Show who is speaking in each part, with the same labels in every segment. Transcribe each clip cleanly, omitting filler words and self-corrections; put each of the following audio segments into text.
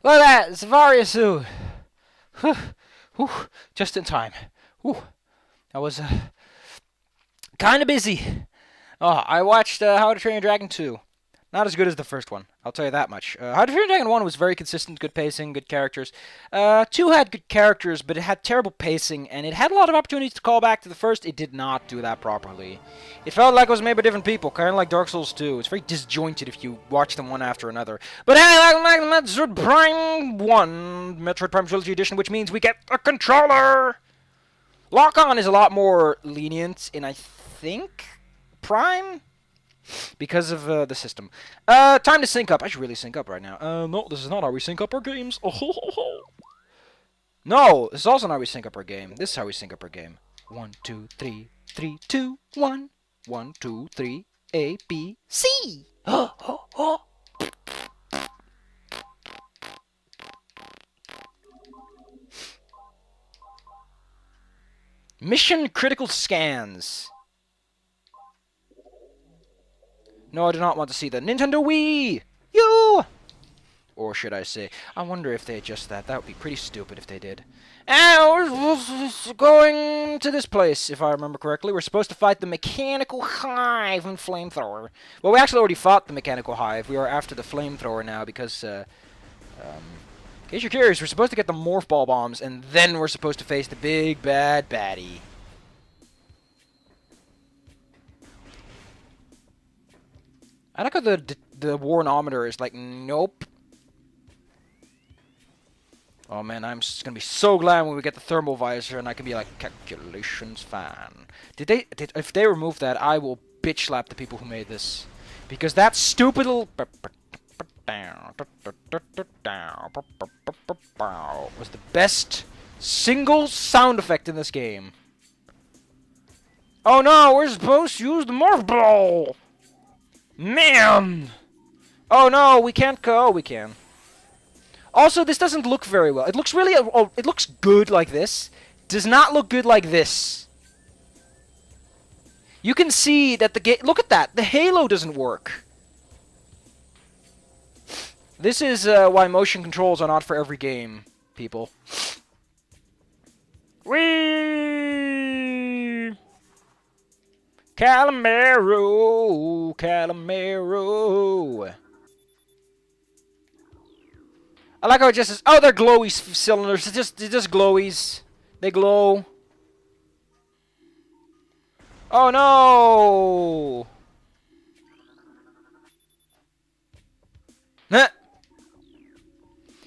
Speaker 1: Look at that! It's Uaria Suit! Whew. Whew. Just in time. Whew. I was kind of busy. Oh, I watched How to Train Your Dragon 2. Not as good as the first one, I'll tell you that much. How to Train Your Dragon 1 was very consistent, good pacing, good characters. 2 had good characters, but it had terrible pacing, and it had a lot of opportunities to call back to the first. It did not do that properly. It felt like it was made by different people, kind of like Dark Souls 2. It's very disjointed if you watch them one after another. But hey, like Metroid Prime 1, Metroid Prime Trilogy Edition, which means we get a controller! Lock-on is a lot more lenient in, I think, Prime? Because of the system. Time to sync up. I should really sync up right now. No, this is not how we sync up our games. Oh, ho, ho, ho. No, this is also not how we sync up our game. This is how we sync up our game. 1, 2, 3, 3, 2, 1. 1, 2, 3, A, B, C. Oh, oh, oh. Mission critical scans. No, I do not want to see the Nintendo Wii! You! Or should I say, I wonder if they adjust that. That would be pretty stupid if they did. And we're going to this place, if I remember correctly. We're supposed to fight the Mechanical Hive and Flamethrower. Well, we actually already fought the Mechanical Hive. We are after the Flamethrower now because, in case you're curious, we're supposed to get the Morph Ball Bombs, and then we're supposed to face the big bad baddie. I like how the warnometer is like, nope. Oh man, I'm just gonna be so glad when we get the thermal visor and I can be like, calculations fine. If they remove that, I will bitch slap the people who made this. Because that stupid little was the best single sound effect in this game. Oh no, we're supposed to use the Morph Ball! Man! Oh no, we can't go. Oh, we can. Also, this doesn't look very well. It looks really... it looks good like this. Does not look good like this. You can see that the game... Look at that. The halo doesn't work. This is why motion controls are not for every game, people. Whee! Calamero, Calamero. I like how it just says, oh, they're glowy cylinders. It's just glowies. They glow. Oh no! Nah.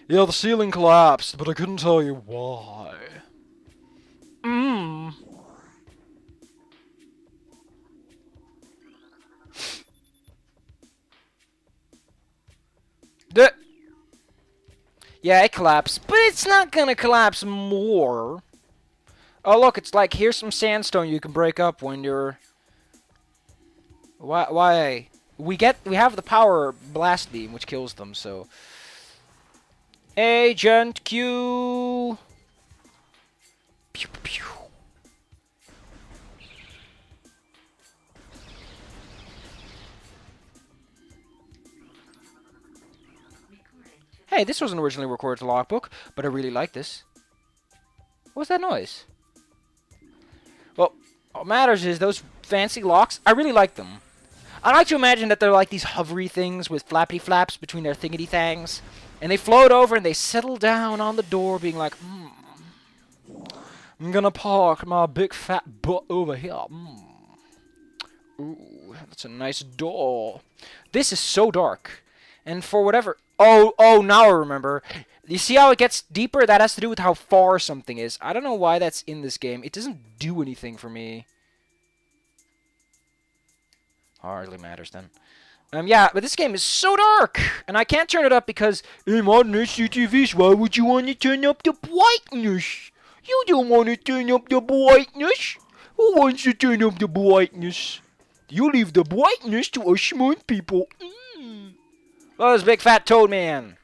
Speaker 1: Yeah, the ceiling collapsed, but I couldn't tell you why. Mmm. Yeah, it collapsed, but it's not gonna collapse more. Oh, look, it's like, here's some sandstone you can break up when you're... Why? We have the power blast beam, which kills them, so... Agent Q! Pew, pew. Hey, this wasn't originally recorded to logbook, but I really like this. What was that noise? Well, what matters is those fancy locks, I really like them. I like to imagine that they're like these hovery things with flappy flaps between their thingity thangs, and they float over and they settle down on the door being like, I'm gonna park my big fat butt over here. Ooh, that's a nice door. This is so dark. And for whatever... Oh, now I remember. You see how it gets deeper? That has to do with how far something is. I don't know why that's in this game. It doesn't do anything for me. Hardly matters then. Yeah, but this game is so dark! And I can't turn it up because... Hey, modern CTVs, why would you want to turn up the brightness? You don't want to turn up the brightness. Who wants to turn up the brightness? You leave the brightness to us smart people. Oh, this big fat toad man.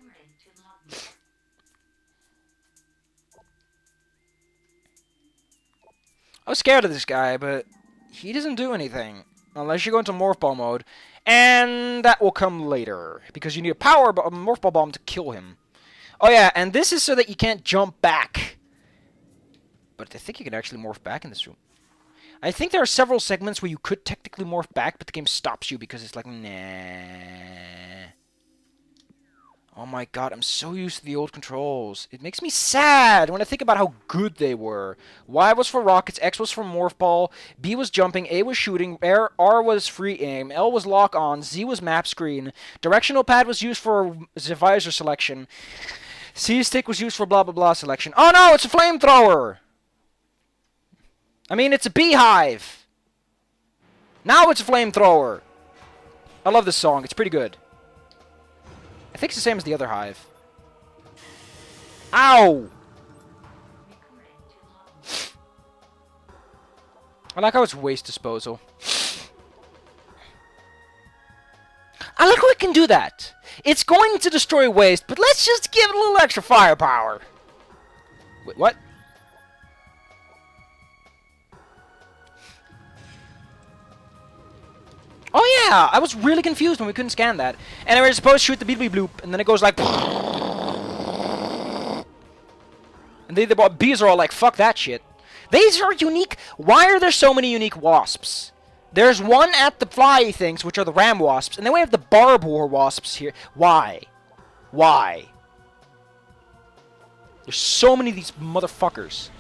Speaker 1: I was scared of this guy, but he doesn't do anything. Unless you go into Morph Ball mode. And that will come later. Because you need a Morph Ball Bomb to kill him. Oh yeah, and this is so that you can't jump back. But I think you can actually morph back in this room. I think there are several segments where you could technically morph back, but the game stops you because it's like, nah. Oh my god, I'm so used to the old controls. It makes me sad when I think about how good they were. Y was for rockets, X was for morph ball, B was jumping, A was shooting, R was free aim, L was lock on, Z was map screen, directional pad was used for visor selection, C stick was used for blah blah blah selection. Oh no, it's a flamethrower! I mean, it's a beehive! Now it's a flamethrower! I love this song, it's pretty good. I think it's the same as the other hive. Ow! I like how it's waste disposal. I like how it can do that. It's going to destroy waste, but let's just give it a little extra firepower. Wait, what? Oh yeah, I was really confused when we couldn't scan that. And we were supposed to shoot the beep bloop, and then it goes like... And the bees are all like, fuck that shit. These are unique. Why are there so many unique wasps? There's one at the fly things, which are the ram wasps, and then we have the barb war wasps here. Why? Why? There's so many of these motherfuckers.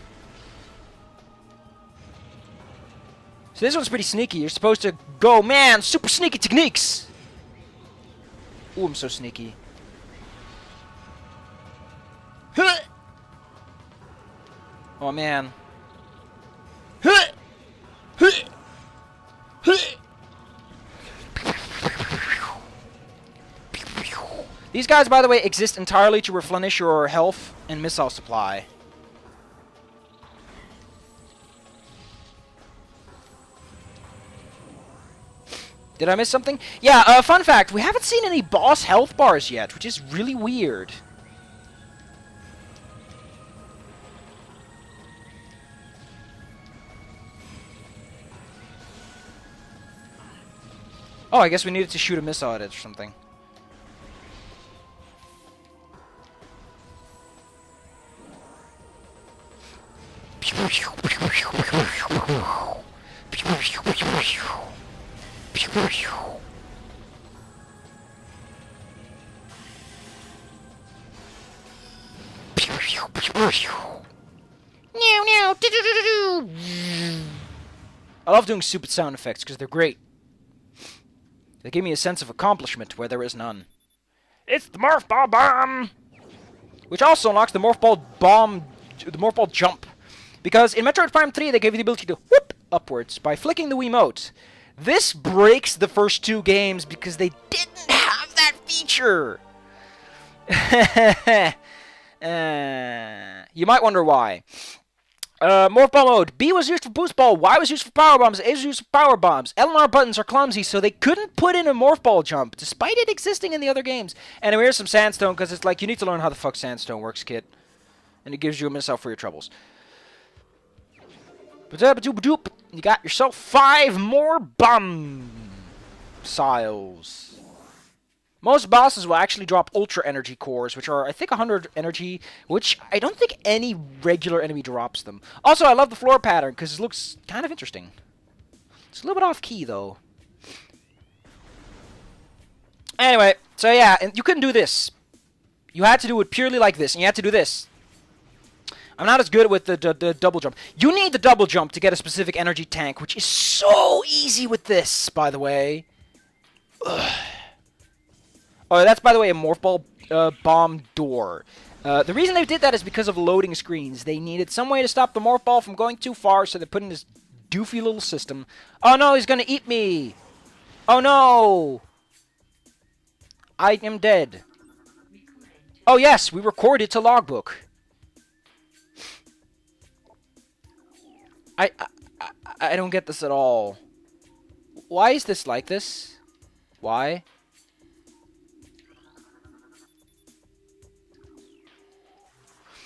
Speaker 1: So this one's pretty sneaky. You're supposed to go, man, super sneaky techniques. Ooh, I'm so sneaky. Oh, man. These guys, by the way, exist entirely to replenish your health and missile supply. Did I miss something? Yeah, fun fact, we haven't seen any boss health bars yet, which is really weird. Oh, I guess we needed to shoot a missile at it or something. I love doing stupid sound effects because they're great. They give me a sense of accomplishment where there is none. It's the Morph Ball Bomb! Which also unlocks the Morph Ball Bomb, the Morph Ball Jump. Because in Metroid Prime 3, they gave you the ability to whoop upwards by flicking the Wiimote. This breaks the first two games because they didn't have that feature. You might wonder why. Morph Ball mode. B was used for boost ball, Y was used for power bombs, A was used for power bombs. L and R buttons are clumsy, so they couldn't put in a Morph Ball jump, despite it existing in the other games. And here's some sandstone, because it's like, you need to learn how the fuck sandstone works, kid. And it gives you a missile for your troubles. You got yourself 5 more bomb missiles. Most bosses will actually drop ultra energy cores, which are, I think, 100 energy, which I don't think any regular enemy drops them. Also, I love the floor pattern, because it looks kind of interesting. It's a little bit off-key, though. Anyway, so yeah, and you couldn't do this. You had to do it purely like this, and you had to do this. I'm not as good with the double jump. You need the double jump to get a specific energy tank, which is so easy with this, by the way. Ugh. Oh, that's, by the way, a Morph Ball Bomb door. The reason they did that is because of loading screens. They needed some way to stop the Morph Ball from going too far, so they put in this doofy little system. Oh no, he's gonna eat me! Oh no! I am dead. Oh yes, we recorded to logbook. I don't get this at all. Why is this like this? Why?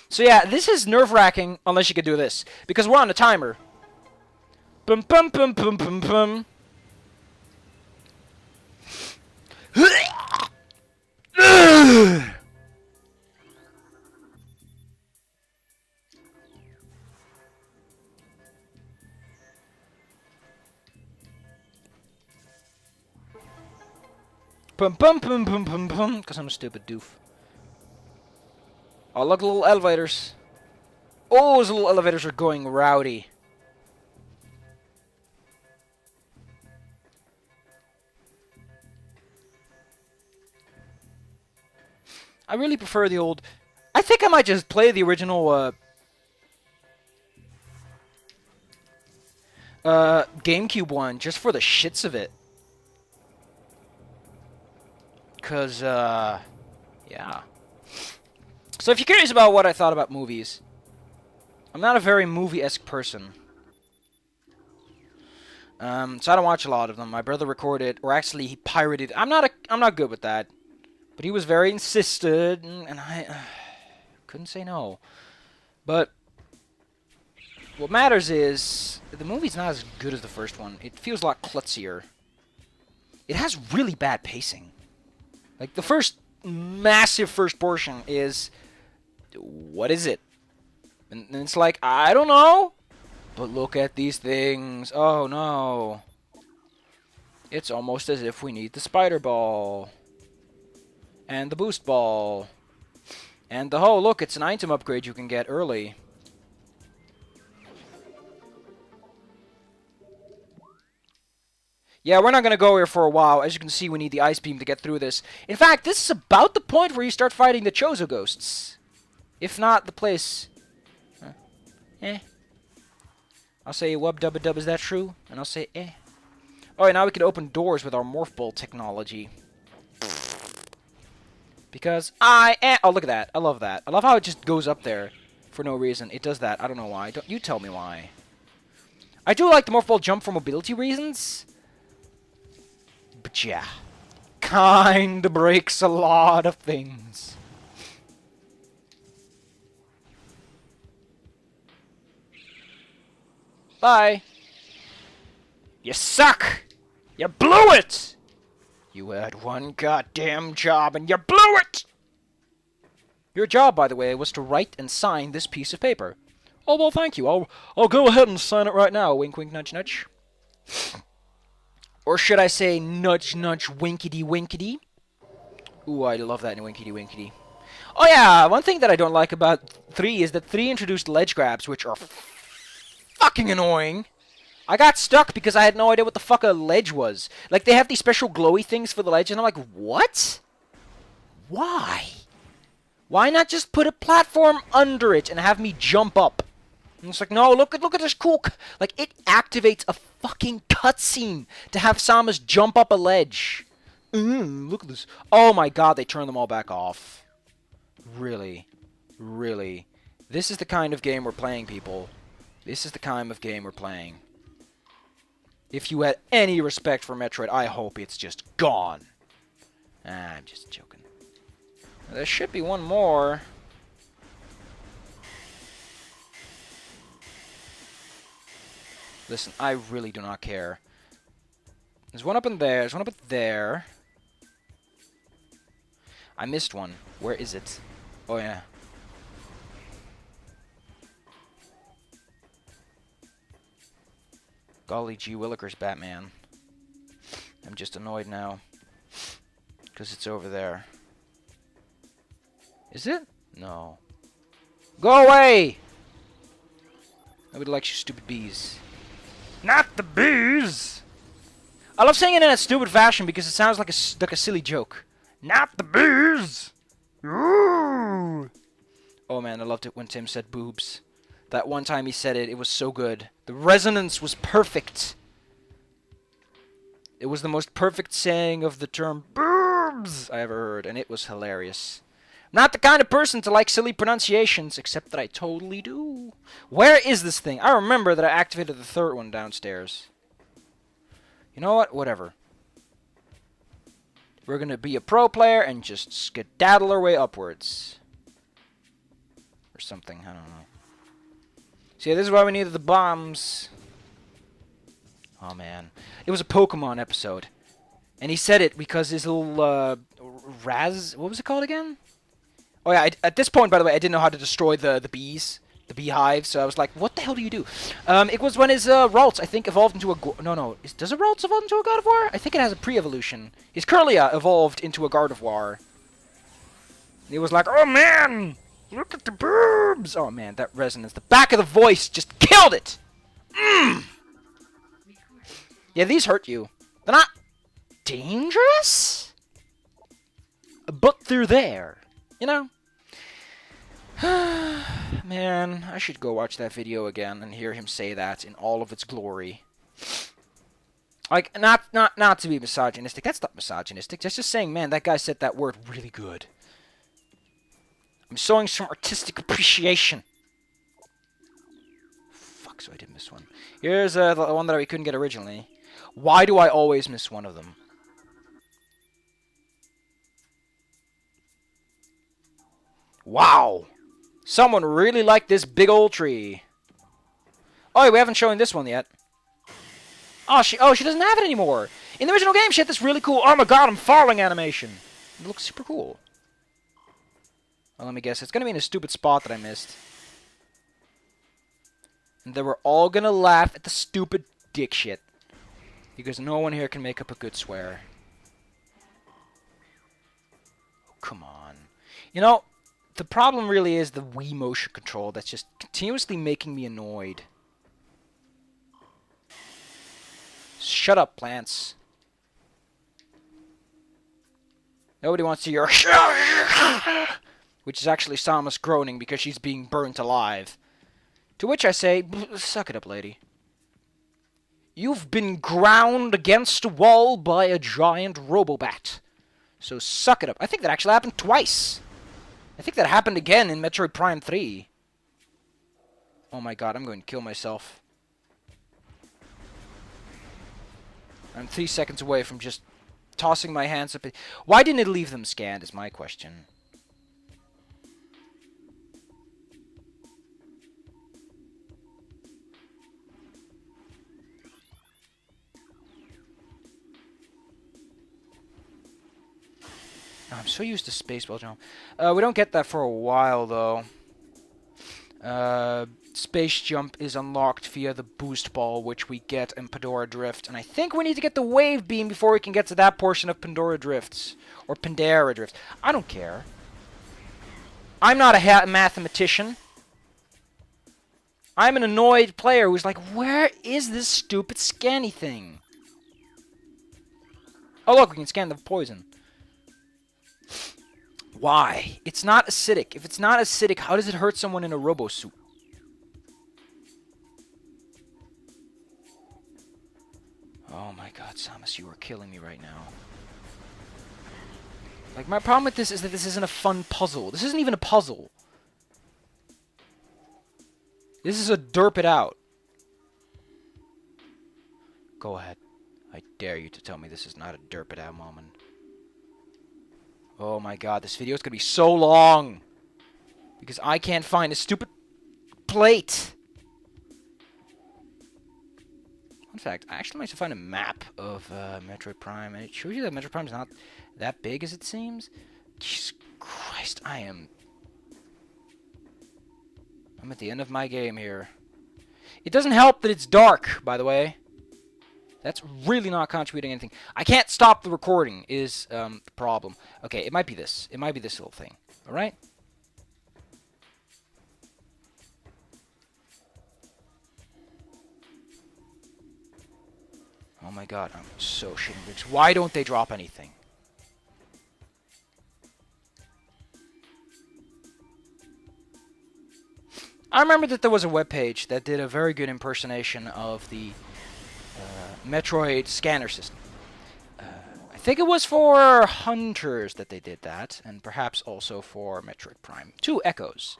Speaker 1: So yeah, this is nerve-wracking unless you can do this. Because we're on a timer. Bum bum bum bum bum bum. Pum pum pum pum pum pum. Because I'm a stupid doof. Oh, look, little elevators. Oh, those little elevators are going rowdy. I really prefer the old... I think I might just play the original GameCube one just for the shits of it. Because, yeah. So if you're curious about what I thought about movies, I'm not a very movie-esque person. So I don't watch a lot of them. My brother recorded, or actually he pirated. I'm not good with that. But he was very insistent, and I couldn't say no. But what matters is the movie's not as good as the first one. It feels a lot klutzier. It has really bad pacing. Like the massive first portion is, what is it? And it's like, I don't know. But look at these things. Oh no. It's almost as if we need the spider ball. And the boost ball. And oh, look, it's an item upgrade you can get early. Yeah, we're not going to go here for a while. As you can see, we need the ice beam to get through this. In fact, this is about the point where you start fighting the Chozo ghosts. If not, the place... I'll say wub-dubba-dub, is that true? And I'll say Alright, now we can open doors with our Morph Ball technology. Because oh, look at that. I love that. I love how it just goes up there for no reason. It does that. I don't know why. You tell me why. I do like the Morph Ball jump for mobility reasons. But yeah. Kinda breaks a lot of things. Bye. You suck! You blew it! You had one goddamn job and you blew it! Your job, by the way, was to write and sign this piece of paper. Oh, well, thank you. I'll go ahead and sign it right now. Wink, wink, nudge, nudge. Or should I say nudge, nudge, winkety, winkety? Ooh, I love that in winkety, winkety. Oh, yeah, one thing that I don't like about 3 is that 3 introduced ledge grabs, which are fucking annoying. I got stuck because I had no idea what the fuck a ledge was. Like, they have these special glowy things for the ledge, and I'm like, what? Why? Why not just put a platform under it and have me jump up? And it's like, no, look at this cool... Like, it activates a fucking cutscene to have Samus jump up a ledge. Look at this. Oh my god, they turned them all back off. Really? Really? This is the kind of game we're playing, people. This is the kind of game we're playing. If you had any respect for Metroid, I hope it's just gone. I'm just joking. There should be one more. Listen, I really do not care. There's one up in there. There's one up there. I missed one. Where is it? Oh, yeah. Golly gee willikers, Batman. I'm just annoyed now. Because it's over there. Is it? No. Go away! Nobody likes you stupid bees. Not the bees! I love saying it in a stupid fashion because it sounds like a silly joke. Not the bees! Ooh! Oh man, I loved it when Tim said boobs. That one time he said it, it was so good. The resonance was perfect. It was the most perfect saying of the term boobs I ever heard, and it was hilarious. Not the kind of person to like silly pronunciations, except that I totally do. Where is this thing? I remember that I activated the third one downstairs. You know what? Whatever. We're gonna be a pro player and just skedaddle our way upwards. Or something, I don't know. See, this is why we needed the bombs. Oh, man. It was a Pokemon episode. And he said it because his little, Raz... What was it called again? Oh, yeah, at this point, by the way, I didn't know how to destroy the bees. the beehive. So I was like, what the hell do you do? It was when his Ralts, I think, evolved into a... No. Does a Ralts evolve into a God of War? I think it has a pre-evolution. His Curlia evolved into a God of War. And he was like, oh man, look at the boobs. Oh man, that resonance. The back of the voice just killed it. Yeah, these hurt you. They're not dangerous, but they're there. You know? Man, I should go watch that video again and hear him say that in all of its glory. Like, not to be misogynistic. That's not misogynistic. That's just saying, man, that guy said that word really good. I'm showing some artistic appreciation. Fuck, so I did miss one. Here's the one that we couldn't get originally. Why do I always miss one of them? Wow! Someone really liked this big old tree. Oh, we haven't shown this one yet. Oh, she doesn't have it anymore. In the original game, she had this really cool, oh my god, I'm falling animation. It looks super cool. Well, let me guess. It's going to be in a stupid spot that I missed. And then we're all going to laugh at the stupid dick shit. Because no one here can make up a good swear. Oh, come on. You know, the problem really is the Wii motion control that's just continuously making me annoyed. Shut up, plants. Nobody wants to hear which is actually Samus groaning because she's being burnt alive. To which I say, suck it up, lady. You've been ground against a wall by a giant Robobat. So suck it up. I think that actually happened twice. I think that happened again in Metroid Prime 3. Oh my god, I'm going to kill myself. I'm 3 seconds away from just tossing my hands up. Why didn't it leave them scanned is my question. I'm so used to Spaceball Jump. We don't get that for a while, though. Space Jump is unlocked via the Boost Ball, which we get in Pandora Drift. And I think we need to get the Wave Beam before we can get to that portion of Pandora Drifts. Or Pandora Drift. I don't care. I'm not a mathematician. I'm an annoyed player who's like, where is this stupid scanny thing? Oh, look, we can scan the poison. Why? It's not acidic. If it's not acidic, how does it hurt someone in a robo suit? Oh my god, Samus, you are killing me right now. Like, my problem with this is that this isn't a fun puzzle. This isn't even a puzzle. This is a derp it out. Go ahead. I dare you to tell me this is not a derp it out moment. Oh my god, this video is going to be so long. Because I can't find a stupid plate. In fact, I actually managed to find a map of Metroid Prime. And it shows you that Metroid Prime is not that big as it seems. Jesus Christ, I'm at the end of my game here. It doesn't help that it's dark, by the way. That's really not contributing anything. I can't stop the recording is the problem. Okay, it might be this. It might be this little thing. Alright? Oh my god, I'm so shitting bricks. Why don't they drop anything? I remember that there was a webpage that did a very good impersonation of the Metroid scanner system. I think it was for Hunters that they did that, and perhaps also for Metroid Prime 2 Echoes.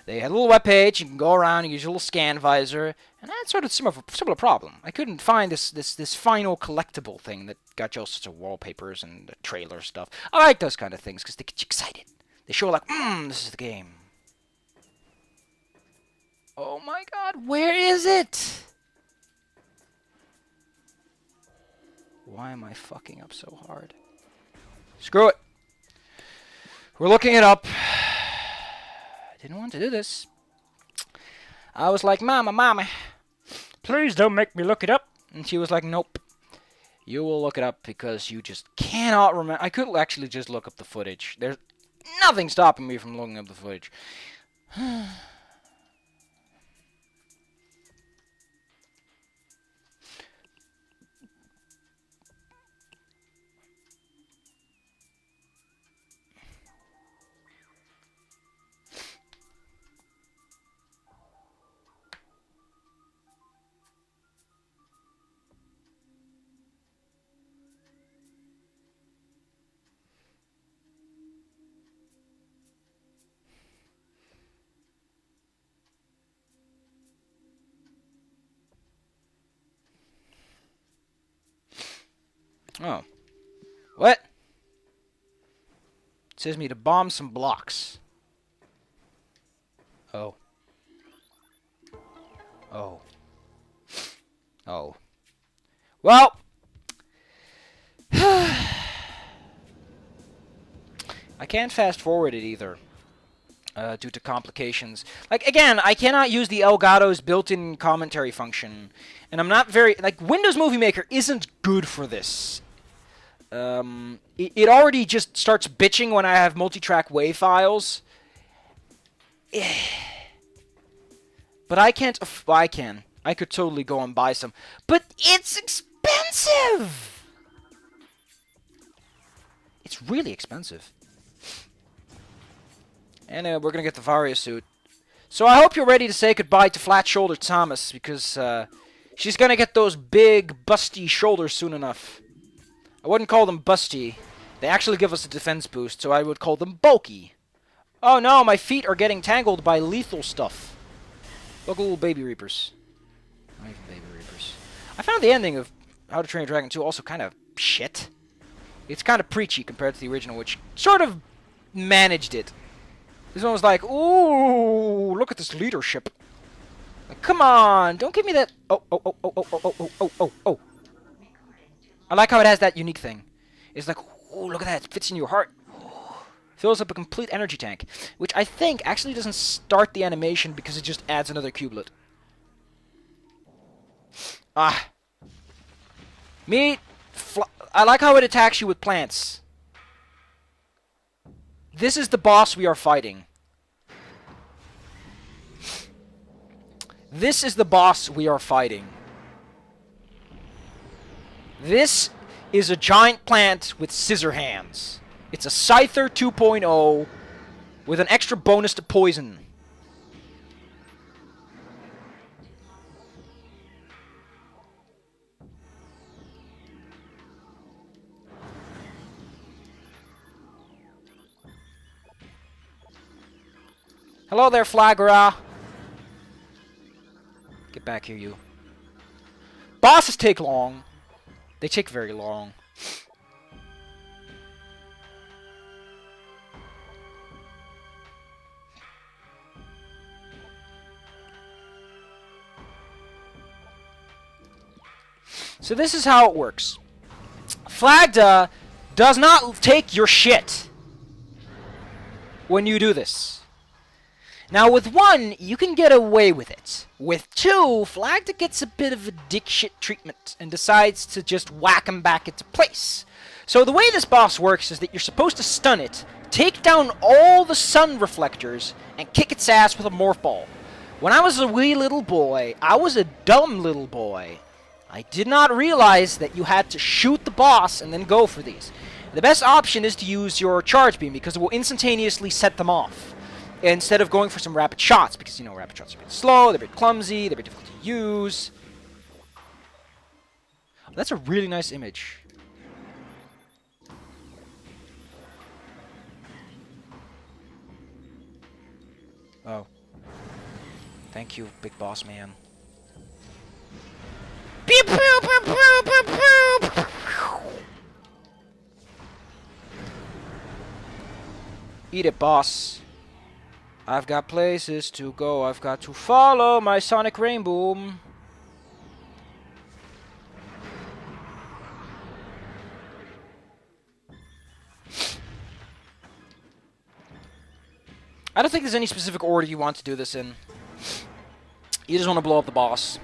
Speaker 1: They had a little webpage, you can go around and use your little scan visor, and that's sort of similar problem. I couldn't find this final collectible thing that got you all sorts of wallpapers and trailer stuff. I like those kind of things because they get you excited. They show like, this is the game. Oh my god, where is it? Why am I fucking up so hard? Screw it. We're looking it up. I didn't want to do this. I was like, Mama, please don't make me look it up. And she was like, nope. You will look it up because you just cannot remember. I could actually just look up the footage. There's nothing stopping me from looking up the footage. Oh. What? It says me to bomb some blocks. Oh. Oh. Oh. Well. I can't fast forward it either. Due to complications. Like, again, I cannot use the Elgato's built-in commentary function. And I'm not very... Like, Windows Movie Maker isn't good for this. It already just starts bitching when I have multi-track WAV files. But I can't... I can. I could totally go and buy some. But it's expensive! It's really expensive. And we're going to get the Uaria Suit. So I hope you're ready to say goodbye to Flat-Shouldered Thomas, because she's going to get those big, busty shoulders soon enough. I wouldn't call them busty. They actually give us a defense boost, so I would call them bulky. Oh no, my feet are getting tangled by lethal stuff. Look, little baby reapers. Not even baby reapers. I found the ending of How to Train Your Dragon 2 also kind of shit. It's kind of preachy compared to the original, which sort of managed it. This one was like, ooh, look at this leadership. Like, come on, don't give me that. Oh. I like how it has that unique thing. It's like, ooh, look at that, it fits in your heart. Fills up a complete energy tank, which I think actually doesn't start the animation because it just adds another cubelet. Ah. I like how it attacks you with plants. This is the boss we are fighting. This is the boss we are fighting. This is a giant plant with scissor hands. It's a Scyther 2.0 with an extra bonus to poison. Hello there, Flagra. Get back here, you. Bosses take long. They take very long. So this is how it works. Flagda does not take your shit when you do this. Now, with 1, you can get away with it. With 2, Flagda gets a bit of a dick shit treatment and decides to just whack him back into place. So the way this boss works is that you're supposed to stun it, take down all the sun reflectors, and kick its ass with a morph ball. When I was a wee little boy, I was a dumb little boy. I did not realize that you had to shoot the boss and then go for these. The best option is to use your charge beam because it will instantaneously set them off. Instead of going for some rapid shots, because, you know, rapid shots are a bit slow, they're a bit clumsy, they're a bit difficult to use. Oh, that's a really nice image. Oh. Thank you, big boss man. Pew pew pew pew pew pew! Eat it, boss. I've got places to go. I've got to follow my sonic rainbow. I don't think there's any specific order you want to do this in. You just want to blow up the boss.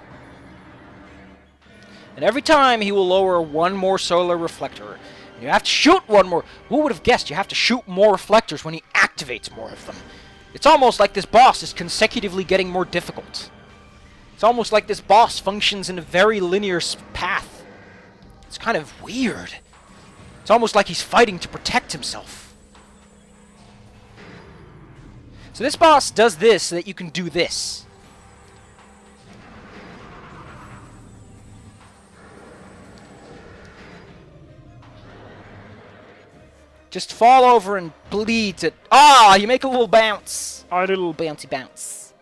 Speaker 1: And every time he will lower one more solar reflector. You have to shoot one more. Who would have guessed you have to shoot more reflectors when he activates more of them? It's almost like this boss is consecutively getting more difficult. It's almost like this boss functions in a very linear path. It's kind of weird. It's almost like he's fighting to protect himself. So this boss does this so that you can do this. Just fall over and bleed it. Ah, you make a little bounce. A little bouncy bounce.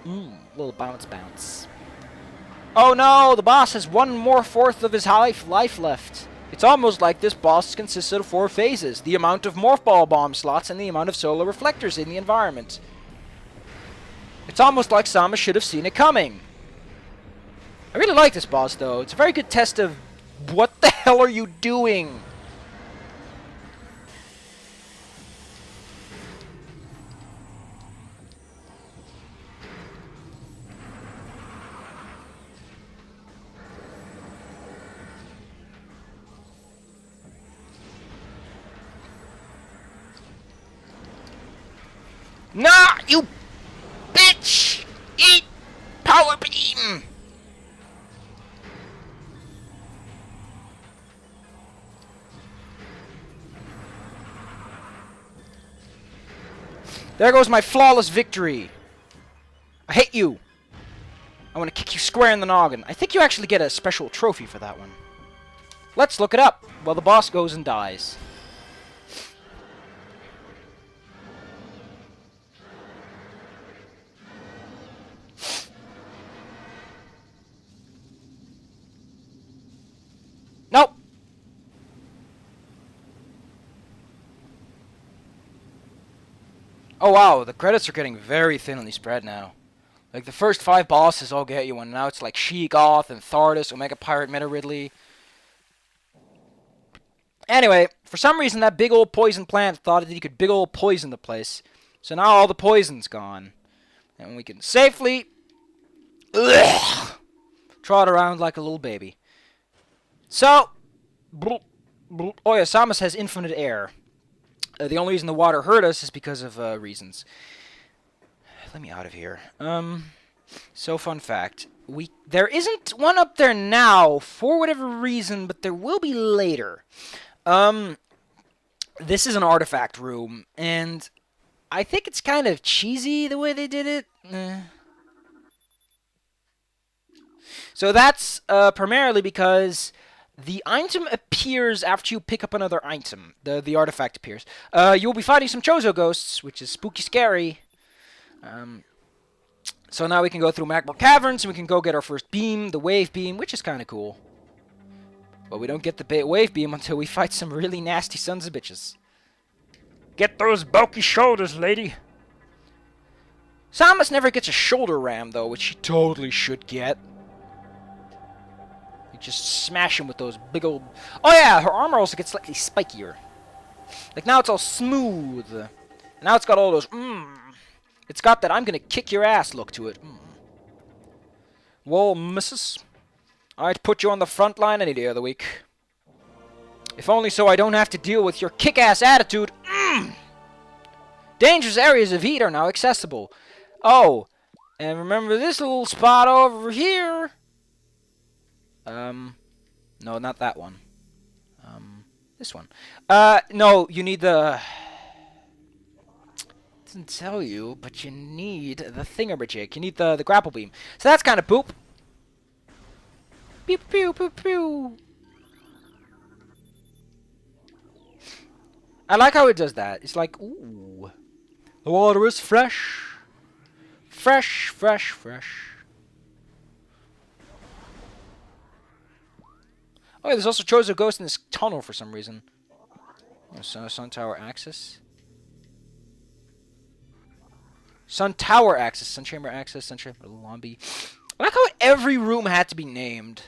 Speaker 1: Little bounce. Oh no, the boss has 1/4 of his life left. It's almost like this boss consists of 4 phases. The amount of Morph Ball Bomb slots and the amount of solar reflectors in the environment. It's almost like Samus should have seen it coming. I really like this boss though. It's a very good test of what the hell are you doing? Nah, you bitch! Eat power beam! There goes my flawless victory. I hate you. I want to kick you square in the noggin. I think you actually get a special trophy for that one. Let's look it up while the boss goes and dies. Nope. Oh wow, the credits are getting very thinly spread now. Like the first 5 bosses all get you one. Now it's like She-Goth and Thardus, Omega Pirate, Meta Ridley. Anyway, for some reason that big old poison plant thought that he could big old poison the place. So now all the poison's gone. And we can safely trot around like a little baby. So, oh yeah, Samus has infinite air. The only reason the water hurt us is because of reasons. Let me out of here. So fun fact. There isn't one up there now, for whatever reason, but there will be later. This is an artifact room, and I think it's kind of cheesy the way they did it. So that's primarily because the item appears after you pick up another item. The artifact appears. You'll be fighting some Chozo ghosts, which is spooky scary. So now we can go through Magma Caverns, and we can go get our first beam, the wave beam, which is kind of cool. But we don't get the wave beam until we fight some really nasty sons of bitches. Get those bulky shoulders, lady! Samus never gets a shoulder ram, though, which she totally should get. You just smash him with those big old... Oh yeah, her armor also gets slightly spikier. Like now it's all smooth. Now it's got all those... It's got that I'm gonna kick your ass look to it. Well, missus, I'd put you on the front line any day of the week. If only so I don't have to deal with your kick-ass attitude. Dangerous areas of heat are now accessible. Oh, and remember this little spot over here? No, not that one. This one. No, you need the... Doesn't tell you, but you need the thingamajig. You need the grapple beam. So that's kind of poop. Pew pew pew pew. I like how it does that. It's like, ooh, the water is fresh, fresh, fresh, fresh. Oh, yeah, there's also Chozo Ghost in this tunnel for some reason. So Sun Tower Axis. Sun Tower Axis, Sun Chamber Axis, Sun Chamber Lobby. I like how every room had to be named.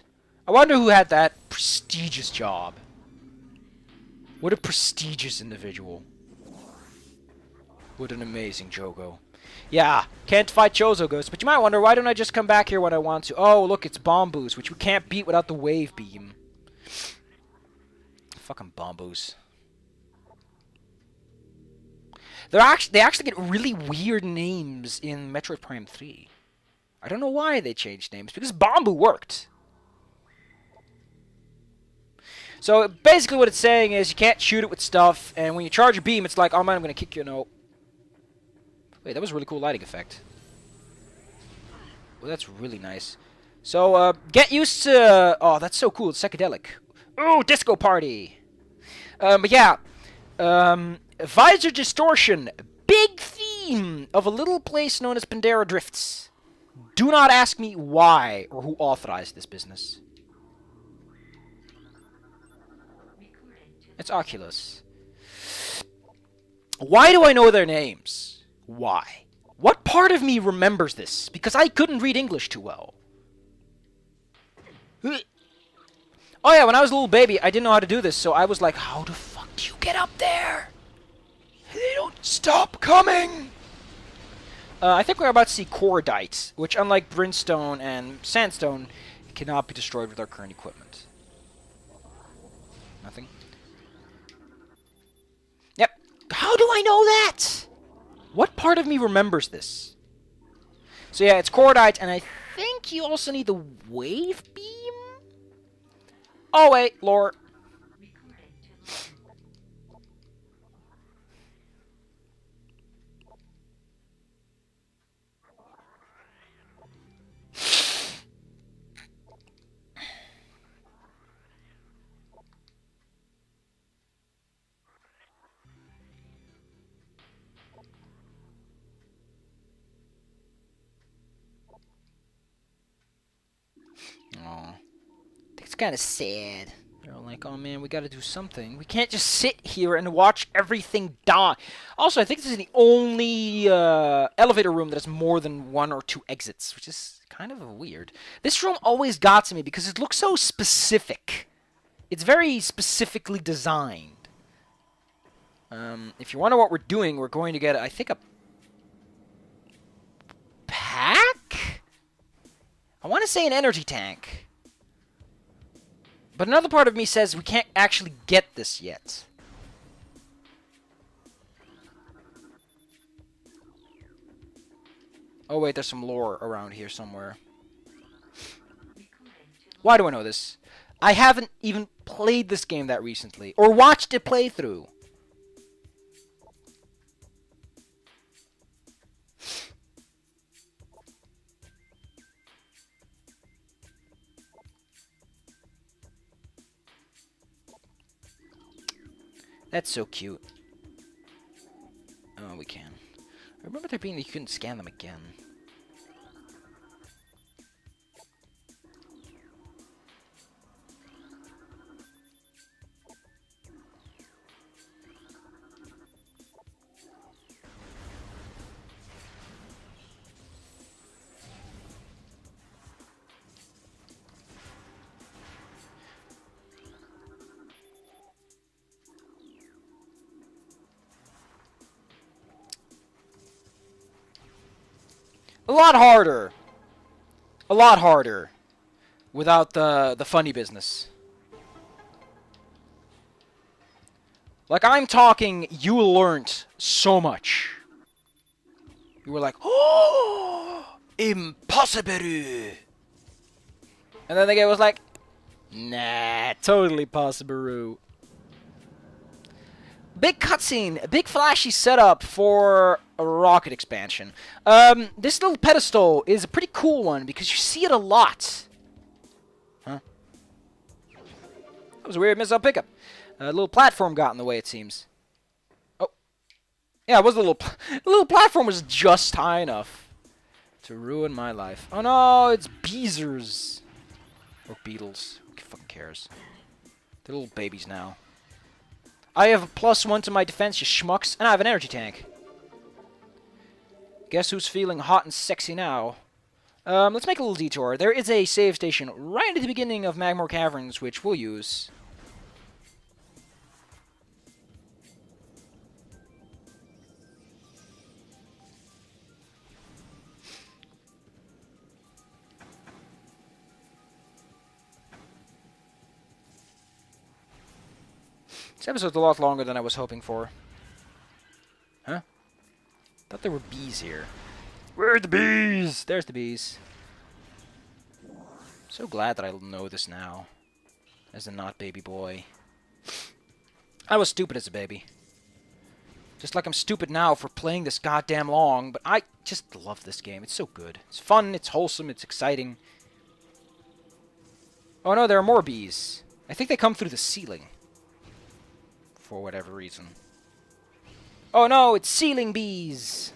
Speaker 1: I wonder who had that prestigious job. What a prestigious individual. What an amazing Jogo. Yeah, can't fight Chozo Ghost, but you might wonder, why don't I just come back here when I want to? Oh, look, it's Bombus, which we can't beat without the Wave Beam. Fucking Bombus. They actually get really weird names in Metroid Prime 3. I don't know why they changed names, because Bombu worked. So basically what it's saying is you can't shoot it with stuff, and when you charge a beam, it's like, oh man, I'm going to kick you. No. Wait, that was a really cool lighting effect. Well, that's really nice. So, get used to... oh, that's so cool. It's psychedelic. Ooh, disco party. But yeah. Visor distortion. Big theme of a little place known as Pandera Drifts. Do not ask me why or who authorized this business. It's Oculus. Why do I know their names? Why? What part of me remembers this? Because I couldn't read English too well. Oh yeah, when I was a little baby, I didn't know how to do this, so I was like, how the fuck do you get up there? They don't stop coming! I think we're about to see Cordite, which unlike Brimstone and Sandstone, cannot be destroyed with our current equipment. Nothing? Yep. How do I know that? What part of me remembers this? So yeah, it's Cordite, and I think you also need the Wave Beam? Oh wait, lore. Aw. It's kind of sad. They're like, oh man, we gotta do something. We can't just sit here and watch everything die. Also, I think this is the only elevator room that has more than 1 or 2 exits, which is kind of weird. This room always got to me because it looks so specific. It's very specifically designed. If you wonder what we're doing, we're going to get, I think, a pack? I want to say an energy tank. But another part of me says we can't actually get this yet. Oh wait, there's some lore around here somewhere. Why do I know this? I haven't even played this game that recently, or watched it play through. That's so cute. Oh, we can. I remember there being that you couldn't scan them again. A lot harder. A lot harder. Without the funny business. Like, I'm talking, you learned so much. You were like, oh, impossible. And then the guy was like, nah, totally possible. Big cutscene, a big flashy setup for a rocket expansion. This little pedestal is a pretty cool one because you see it a lot. Huh? That was a weird missile pickup. A little platform got in the way, it seems. Oh. Yeah, it was a little... the little platform was just high enough to ruin my life. Oh no, it's Beezers. Or Beetles. Who fucking cares? They're little babies now. I have a +1 to my defense, you schmucks, and I have an energy tank. Guess who's feeling hot and sexy now? Let's make a little detour. There is a save station right at the beginning of Magmore Caverns, which we'll use. This episode's a lot longer than I was hoping for. Huh? Thought there were bees here. Where are the bees? There's the bees. So glad that I know this now. As a not baby boy. I was stupid as a baby. Just like I'm stupid now for playing this goddamn long, but I just love this game. It's so good. It's fun, it's wholesome, it's exciting. Oh no, there are more bees. I think they come through the ceiling. For whatever reason. Oh no, it's ceiling bees!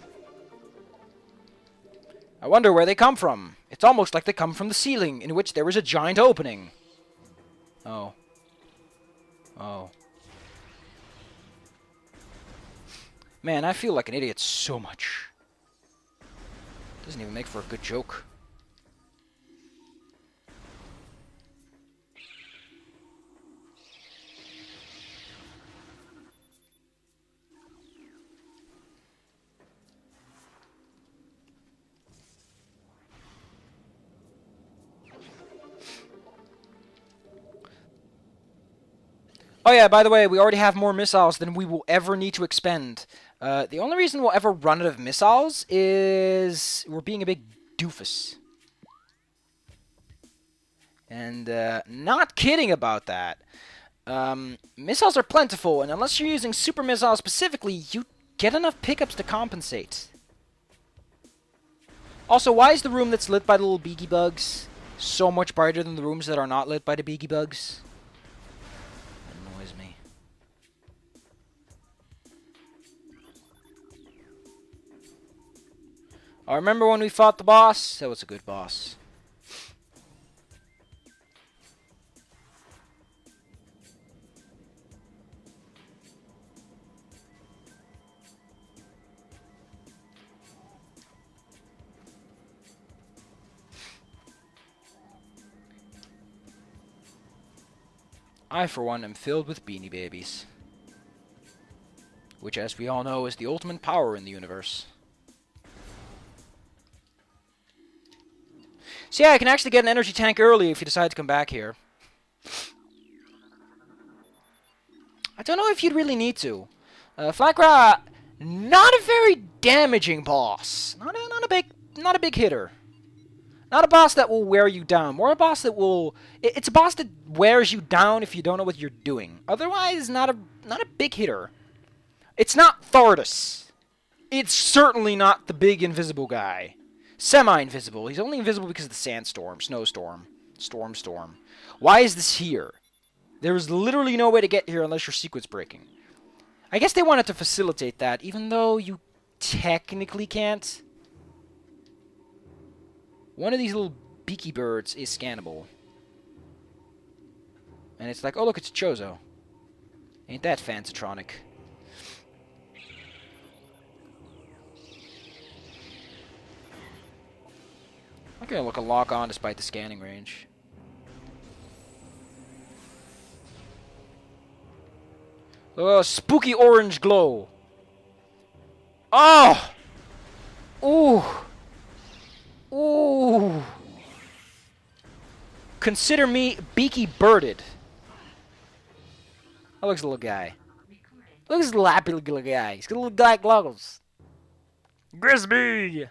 Speaker 1: I wonder where they come from. It's almost like they come from the ceiling, in which there is a giant opening. Oh. Oh. Man, I feel like an idiot so much. Doesn't even make for a good joke. Oh yeah, by the way, we already have more missiles than we will ever need to expend. The only reason we'll ever run out of missiles is we're being a big doofus. And not kidding about that. Missiles are plentiful, and unless you're using super missiles specifically, you get enough pickups to compensate. Also, why is the room that's lit by the little beaky bugs so much brighter than the rooms that are not lit by the beaky bugs? I remember when we fought the boss? That was a good boss. I, for one, am filled with beanie babies. Which, as we all know, is the ultimate power in the universe. So yeah, I can actually get an energy tank early if you decide to come back here. I don't know if you'd really need to. Flakra, not a very damaging boss. Not a big hitter. Not a boss that will wear you down. More a boss that will... It's a boss that wears you down if you don't know what you're doing. Otherwise, not a big hitter. It's not Thardus. It's certainly not the big invisible guy. Semi-invisible. He's only invisible because of the sandstorm, snowstorm, storm. Why is this here? There is literally no way to get here unless you're sequence breaking. I guess they wanted to facilitate that, even though you technically can't. One of these little beaky birds is scannable. And it's like, oh look, it's Chozo. Ain't that fantatronic? I'm gonna look a lock on despite the scanning range. Oh, spooky orange glow. Oh! Ooh! Ooh! Consider me beaky birded. Oh, look at the little guy. Look at this lappy little guy. He's got little black goggles. Grisby!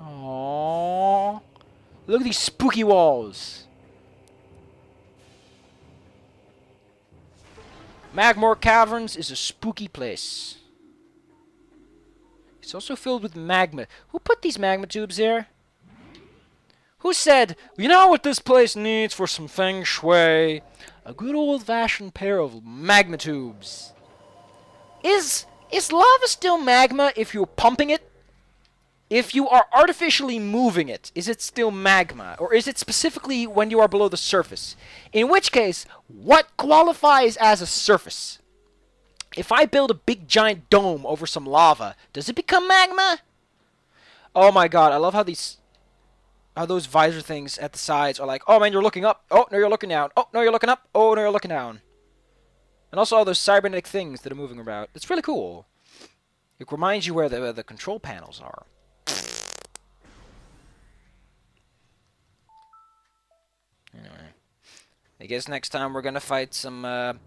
Speaker 1: Aww. Look at these spooky walls. Magmore Caverns is a spooky place. It's also filled with magma. Who put these magma tubes here? Who said, you know what this place needs for some feng shui? A good old-fashioned pair of magma tubes. Is lava still magma if you're pumping it? If you are artificially moving it, is it still magma? Or is it specifically when you are below the surface? In which case, what qualifies as a surface? If I build a big giant dome over some lava, does it become magma? Oh my god, I love how those visor things at the sides are like, oh man, you're looking up. Oh, no, you're looking down. Oh, no, you're looking up. Oh, no, you're looking down. And also all those cybernetic things that are moving about. It's really cool. It reminds you where the control panels are. Anyway, I guess next time we're gonna fight some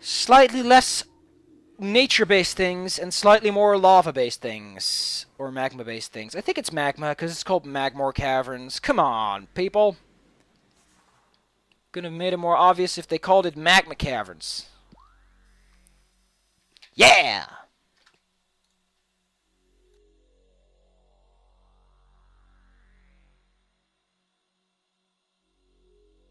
Speaker 1: slightly less nature-based things and slightly more lava-based things. Or magma-based things. I think it's magma, because it's called Magmore Caverns. Come on, people. Could have made it more obvious if they called it Magma Caverns. Yeah!